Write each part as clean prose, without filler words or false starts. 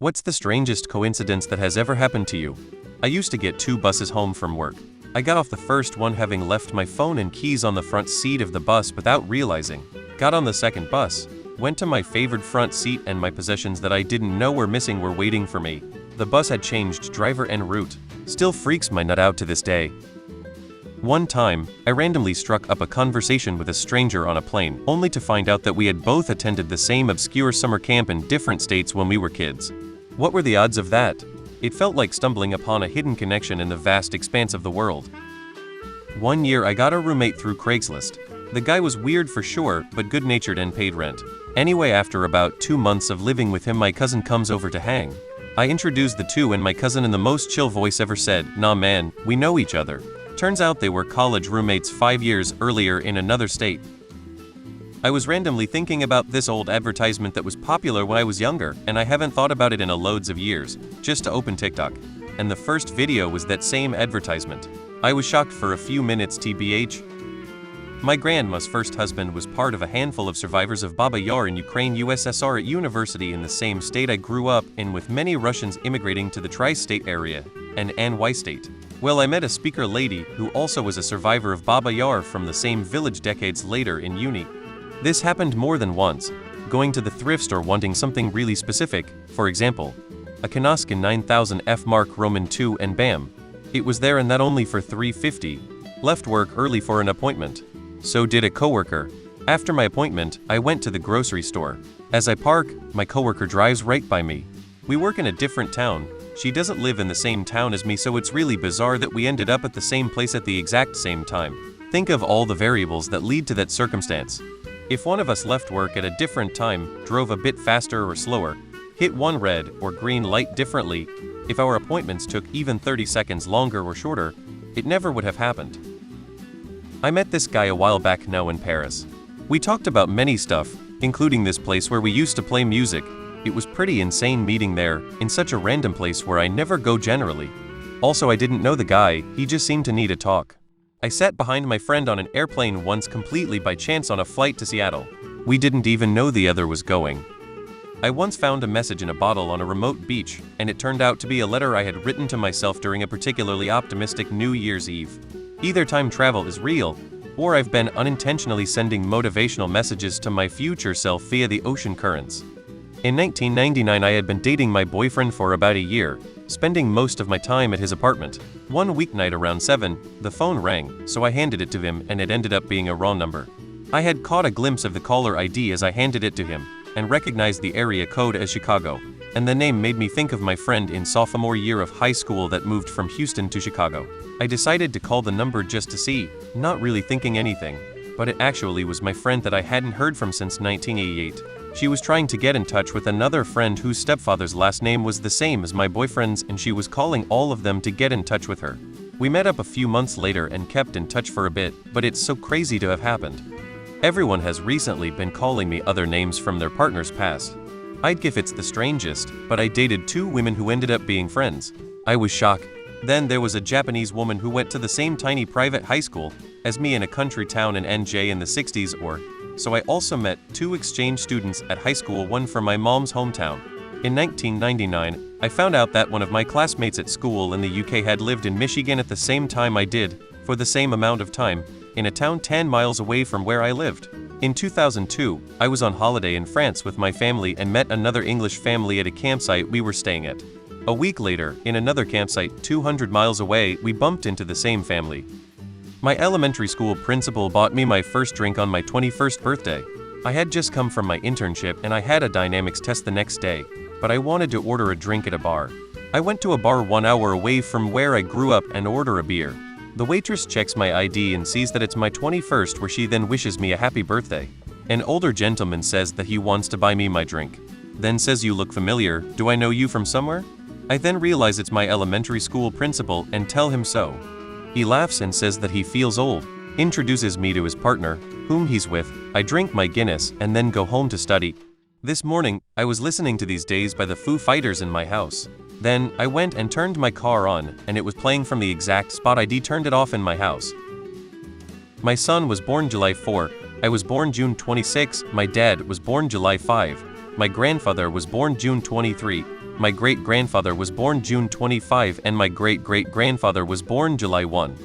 What's the strangest coincidence that has ever happened to you? I used to get 2 buses home from work. I got off the first one having left my phone and keys on the front seat of the bus without realizing. Got on the second bus, went to my favored front seat, and my possessions that I didn't know were missing were waiting for me. The bus had changed driver and route. Still freaks my nut out to this day. One time, I randomly struck up a conversation with a stranger on a plane, only to find out that we had both attended the same obscure summer camp in different states when we were kids. What were the odds of that? It felt like stumbling upon a hidden connection in the vast expanse of the world. One year I got a roommate through Craigslist. The guy was weird for sure, but good-natured and paid rent. Anyway, after about 2 months of living with him, my cousin comes over to hang. I introduced the two, and my cousin in the most chill voice ever said, "Nah man, we know each other." Turns out they were college roommates 5 years earlier in another state. I was randomly thinking about this old advertisement that was popular when I was younger, and I haven't thought about it in a loads of years, just to open TikTok. And the first video was that same advertisement. I was shocked for a few minutes tbh. My grandma's first husband was part of a handful of survivors of Baba Yar in Ukraine, USSR at university in the same state I grew up in, with many Russians immigrating to the tri-state area and NY state. Well, I met a speaker lady who also was a survivor of Baba Yar from the same village decades later in uni. This happened more than once, going to the thrift store wanting something really specific, for example, a Kanaskin 9000 F Mark Roman II, and bam, it was there, and that only for $3.50. Left work early for an appointment. So did a coworker. After my appointment, I went to the grocery store. As I park, my coworker drives right by me. We work in a different town. She doesn't live in the same town as me, so it's really bizarre that we ended up at the same place at the exact same time. Think of all the variables that lead to that circumstance. If one of us left work at a different time, drove a bit faster or slower, hit one red or green light differently, if our appointments took even 30 seconds longer or shorter, it never would have happened. I met this guy a while back now in Paris. We talked about many stuff, including this place where we used to play music. It was pretty insane meeting there, in such a random place where I never go generally. Also, I didn't know the guy, he just seemed to need a talk. I sat behind my friend on an airplane once completely by chance on a flight to Seattle. We didn't even know the other was going. I once found a message in a bottle on a remote beach, and it turned out to be a letter I had written to myself during a particularly optimistic New Year's Eve. Either time travel is real, or I've been unintentionally sending motivational messages to my future self via the ocean currents. In 1999, I had been dating my boyfriend for about a year, spending most of my time at his apartment. One weeknight around 7, the phone rang, so I handed it to him, and it ended up being a wrong number. I had caught a glimpse of the caller ID as I handed it to him, and recognized the area code as Chicago, and the name made me think of my friend in sophomore year of high school that moved from Houston to Chicago. I decided to call the number just to see, not really thinking anything, but it actually was my friend that I hadn't heard from since 1988. She was trying to get in touch with another friend whose stepfather's last name was the same as my boyfriend's, and she was calling all of them to get in touch with her. We met up a few months later and kept in touch for a bit, but it's so crazy to have happened. Everyone has recently been calling me other names from their partner's past. I'd give it's the strangest, but I dated 2 women who ended up being friends. I was shocked. Then there was a Japanese woman who went to the same tiny private high school as me in a country town in NJ in the 60s, so I also met 2 exchange students at high school, one from my mom's hometown. In 1999, I found out that one of my classmates at school in the UK had lived in Michigan at the same time I did, for the same amount of time, in a town 10 miles away from where I lived. In 2002, I was on holiday in France with my family and met another English family at a campsite we were staying at. A week later, in another campsite 200 miles away, we bumped into the same family. My elementary school principal bought me my first drink on my 21st birthday. I had just come from my internship and I had a dynamics test the next day, but I wanted to order a drink at a bar. I went to a bar 1 hour away from where I grew up and order a beer. The waitress checks my ID and sees that it's my 21st, where she then wishes me a happy birthday. An older gentleman says that he wants to buy me my drink. Then says, "You look familiar, do I know you from somewhere?" I then realize it's my elementary school principal and tell him so. He laughs and says that he feels old, introduces me to his partner, whom he's with. I drink my Guinness and then go home to study. This morning, I was listening to These Days by the Foo Fighters in my house. Then, I went and turned my car on, and it was playing from the exact spot I'd turned it off in my house. My son was born July 4, I was born June 26, my dad was born July 5, my grandfather was born June 23, My great-grandfather was born June 25 and my great-great-grandfather was born July 1.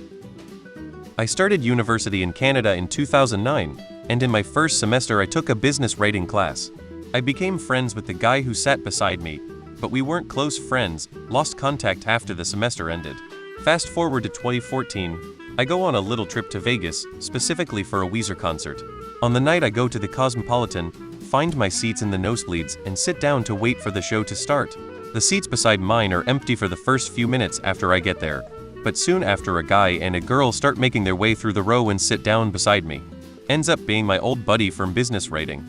I started university in Canada in 2009, and in my first semester I took a business writing class. I became friends with the guy who sat beside me, but we weren't close friends, lost contact after the semester ended. Fast forward to 2014, I go on a little trip to Vegas, specifically for a Weezer concert. On the night I go to the Cosmopolitan, find my seats in the nosebleeds, and sit down to wait for the show to start. The seats beside mine are empty for the first few minutes after I get there, but soon after a guy and a girl start making their way through the row and sit down beside me. Ends up being my old buddy from business writing.